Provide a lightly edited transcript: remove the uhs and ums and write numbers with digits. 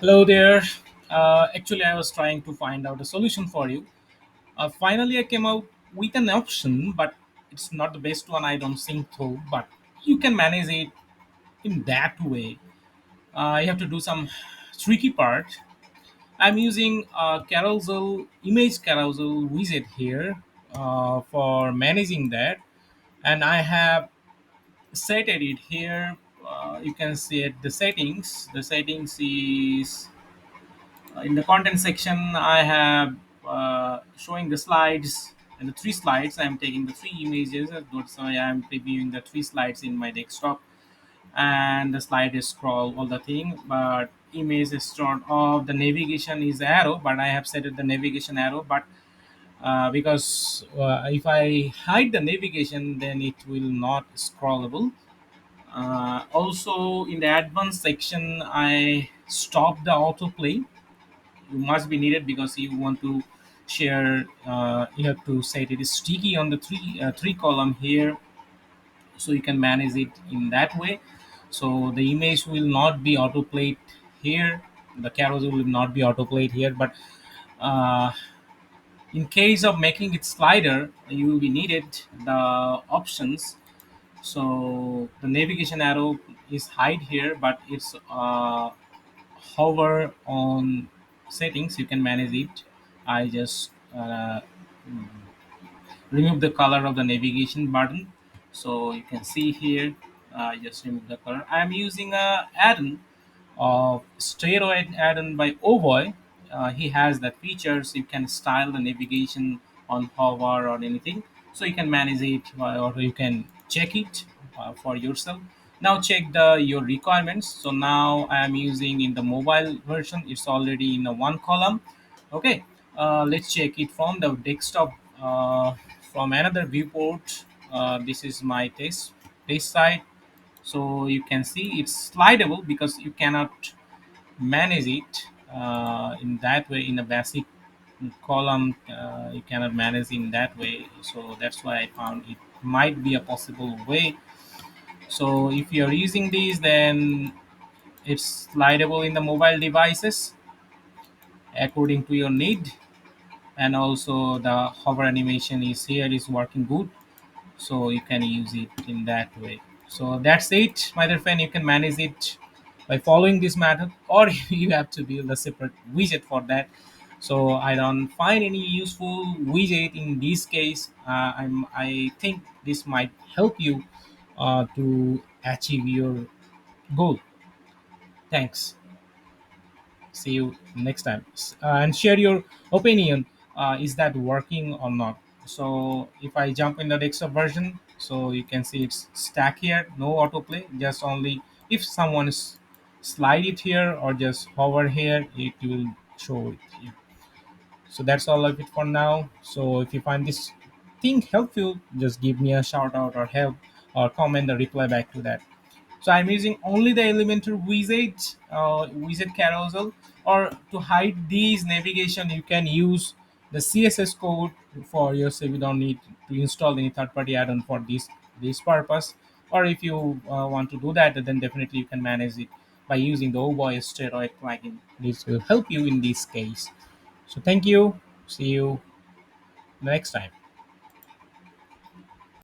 Hello there. Actually, I was trying to find out a solution for you. Finally, I came out with an option, but it's not the best one, I don't think so. But you can manage it in that way. You have to do some tricky part. I'm using a carousel image carousel widget here for managing that, and I have set it here. You can see it the settings. The settings is in the content section. I have showing the slides, and the three slides I'm taking the three images. That's why I'm previewing the three slides in my desktop, and the slide is scroll all the thing, but image is stored off. The navigation is arrow, but I have set it the navigation arrow, but because if I hide the navigation, then it will not scrollable. Also in the advanced section, I stop the autoplay. You must be needed because you want to share. You have to set it is sticky on the three column here, so you can manage it in that way. So the image will not be autoplayed here. The carousel will not be autoplayed here, but uh, in case of making it slider, you will be needed the options. So the navigation arrow is hide here, but it's hover on settings, you can manage it. I just remove the color of the navigation button, so you can see here. Just remove the color. I am using a add-on of steroid add-on by Ovoy. He has that features. You can style the navigation on hover or anything, so you can manage it, or you can check it for yourself. Now check the your requirements. So now I am using in the mobile version. It's already in a one column. Okay, let's check it from the desktop, from another viewport. This is my test site. So you can see it's slidable because you cannot manage it in that way in a basic column. You cannot manage in that way, so that's why I found it might be a possible way. So if you're using these, then it's slidable in the mobile devices according to your need, and also the hover animation is here is working good, so you can use it in that way. So that's it, my dear friend. You can manage it by following this method, or you have to build a separate widget for that. So I don't find any useful widget in this case. I think this might help you to achieve your goal. Thanks. See you next time. And share your opinion. Is that working or not? So if I jump in the desktop version, so you can see it's stack here, no autoplay, just only if someone is slide it here or just hover here, it will show it here. So that's all of it for now. So if you find this thing helpful, just give me a shout out or help, or comment or reply back to that. So I'm using only the Elementor widget carousel, or to hide these navigation, you can use the CSS code for yourself. You don't need to install any third-party add-on for this purpose. Or if you want to do that, then definitely you can manage it by using the OBoy steroid plugin. This will help you in this case. So thank you. See you next time.